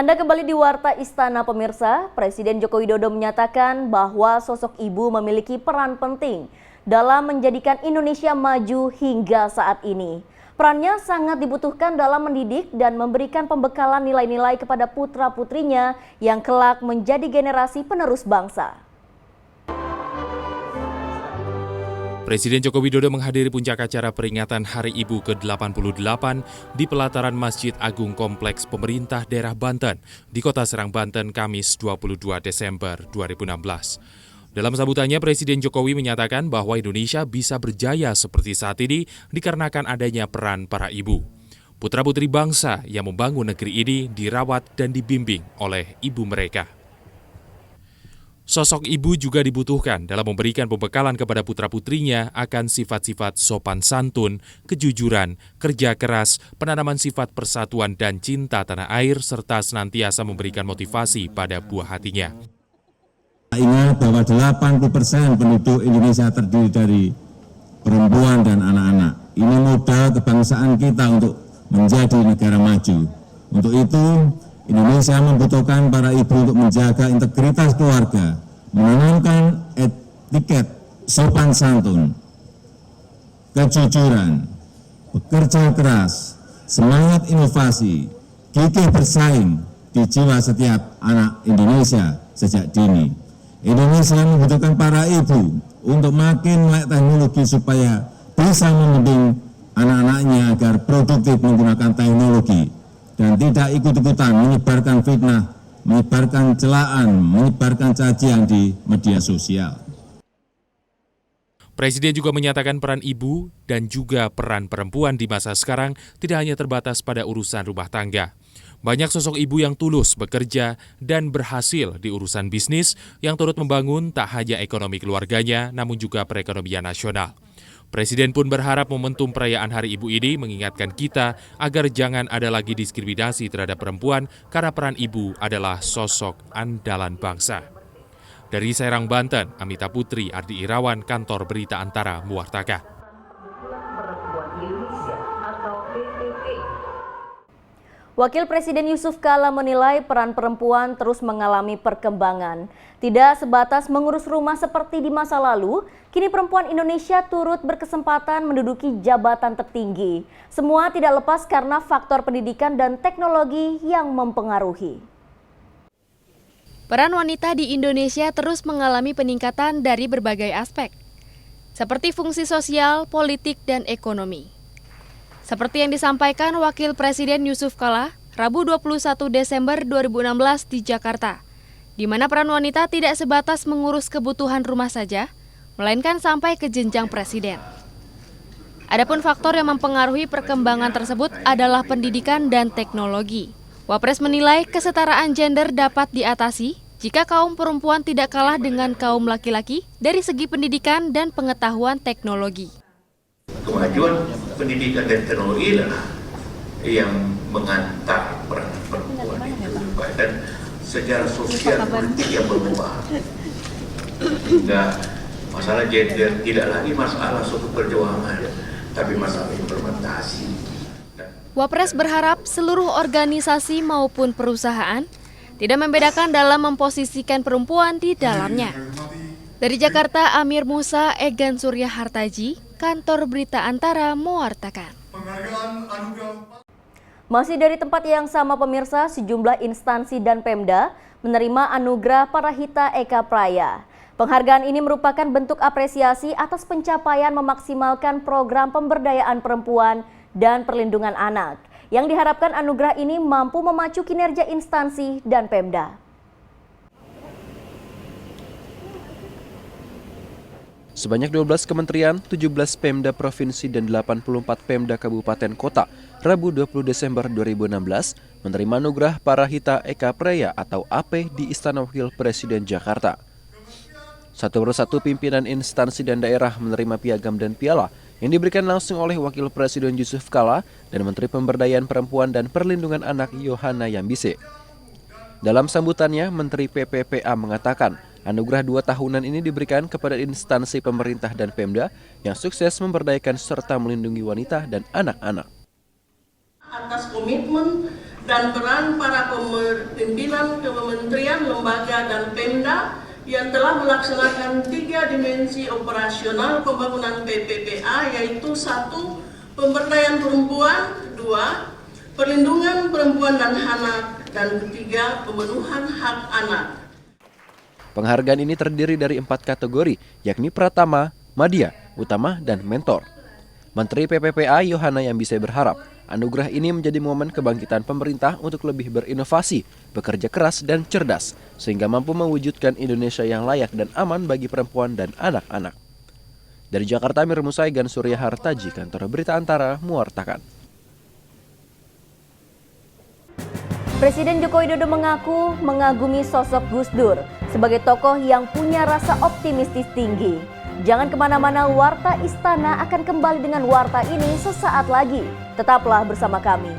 Anda kembali di Warta Istana pemirsa. Presiden Joko Widodo menyatakan bahwa sosok ibu memiliki peran penting dalam menjadikan Indonesia maju hingga saat ini. Perannya sangat dibutuhkan dalam mendidik dan memberikan pembekalan nilai-nilai kepada putra-putrinya yang kelak menjadi generasi penerus bangsa. Presiden Joko Widodo menghadiri puncak acara peringatan Hari Ibu ke-88 di pelataran Masjid Agung Kompleks Pemerintah Daerah Banten di Kota Serang, Banten, Kamis 22 Desember 2016. Dalam sambutannya, Presiden Jokowi menyatakan bahwa Indonesia bisa berjaya seperti saat ini dikarenakan adanya peran para ibu. Putra-putri bangsa yang membangun negeri ini dirawat dan dibimbing oleh ibu mereka. Sosok ibu juga dibutuhkan dalam memberikan pembekalan kepada putra-putrinya akan sifat-sifat sopan santun, kejujuran, kerja keras, penanaman sifat persatuan dan cinta tanah air, serta senantiasa memberikan motivasi pada buah hatinya. Ingat bahwa 80% penduduk Indonesia terdiri dari perempuan dan anak-anak. Ini modal kebangsaan kita untuk menjadi negara maju. Untuk itu, Indonesia membutuhkan para ibu untuk menjaga integritas keluarga, menanamkan etiket sopan santun, kejujuran, bekerja keras, semangat inovasi, gigih bersaing di jiwa setiap anak Indonesia sejak dini. Indonesia membutuhkan para ibu untuk makin melek teknologi supaya bisa membimbing anak-anaknya agar produktif menggunakan teknologi dan tidak ikut-ikutan menyebarkan fitnah, menyebarkan celaan, menyebarkan cacian di media sosial. Presiden juga menyatakan peran ibu dan juga peran perempuan di masa sekarang tidak hanya terbatas pada urusan rumah tangga. Banyak sosok ibu yang tulus bekerja dan berhasil di urusan bisnis yang turut membangun tak hanya ekonomi keluarganya, namun juga perekonomian nasional. Presiden pun berharap momentum perayaan Hari Ibu ini mengingatkan kita agar jangan ada lagi diskriminasi terhadap perempuan karena peran ibu adalah sosok andalan bangsa. Dari Serang, Banten, Amita Putri, Ardi Irawan, Kantor Berita Antara mewartakan. Wakil Presiden Yusuf Kala menilai peran perempuan terus mengalami perkembangan. Tidak sebatas mengurus rumah seperti di masa lalu, kini perempuan Indonesia turut berkesempatan menduduki jabatan tertinggi. Semua tidak lepas karena faktor pendidikan dan teknologi yang mempengaruhi. Peran wanita di Indonesia terus mengalami peningkatan dari berbagai aspek, seperti fungsi sosial, politik, dan ekonomi. Seperti yang disampaikan Wakil Presiden Yusuf Kala, Rabu 21 Desember 2016 di Jakarta, di mana peran wanita tidak sebatas mengurus kebutuhan rumah saja, melainkan sampai ke jenjang presiden. Adapun faktor yang mempengaruhi perkembangan tersebut adalah pendidikan dan teknologi. Wapres menilai kesetaraan gender dapat diatasi jika kaum perempuan tidak kalah dengan kaum laki-laki dari segi pendidikan dan pengetahuan teknologi. Kemajuan pendidikan dan teknologi adalah yang mengantar peran perempuan itu, dan sejarah sosial politik yang berubah. Hingga masalah gender tidak lagi masalah suatu perjuangan, tapi masalah implementasi. Wapres berharap seluruh organisasi maupun perusahaan tidak membedakan dalam memposisikan perempuan di dalamnya. Dari Jakarta, Amir Musa, Egan Surya Hartaji, Kantor Berita Antara mewartakan. Masih dari tempat yang sama pemirsa, sejumlah instansi dan Pemda menerima anugerah Parahita Eka Praya. Penghargaan ini merupakan bentuk apresiasi atas pencapaian memaksimalkan program pemberdayaan perempuan dan perlindungan anak. Yang diharapkan anugerah ini mampu memacu kinerja instansi dan Pemda. Sebanyak 12 kementerian, 17 Pemda Provinsi dan 84 Pemda Kabupaten Kota, Rabu 20 Desember 2016, menerima anugerah Parahita Eka Praya atau AP di Istana Wakil Presiden Jakarta. Satu persatu pimpinan instansi dan daerah menerima piagam dan piala yang diberikan langsung oleh Wakil Presiden Yusuf Kala dan Menteri Pemberdayaan Perempuan dan Perlindungan Anak Yohana Yambise. Dalam sambutannya, Menteri PPPA mengatakan, anugerah 2 tahunan ini diberikan kepada instansi pemerintah dan Pemda yang sukses memberdayakan serta melindungi wanita dan anak-anak. Atas komitmen dan peran para pimpinan kementerian, lembaga, dan Pemda yang telah melaksanakan 3 dimensi operasional pembangunan PPPA, yaitu 1. Pemberdayaan perempuan, 2. Perlindungan perempuan dan anak, dan 3. Pemenuhan hak anak. Penghargaan ini terdiri dari 4 kategori, yakni Pratama, Madya, Utama, dan Mentor. Menteri PPPA Yohana Yambise berharap anugerah ini menjadi momen kebangkitan pemerintah untuk lebih berinovasi, bekerja keras dan cerdas, sehingga mampu mewujudkan Indonesia yang layak dan aman bagi perempuan dan anak-anak. Dari Jakarta, Mir Musaigan, Surya Hartaji, Kantor Berita Antara, mewartakan. Presiden Joko Widodo mengaku mengagumi sosok Gus Dur sebagai tokoh yang punya rasa optimistis tinggi. Jangan kemana-mana, Warta Istana akan kembali dengan warta ini sesaat lagi. Tetaplah bersama kami.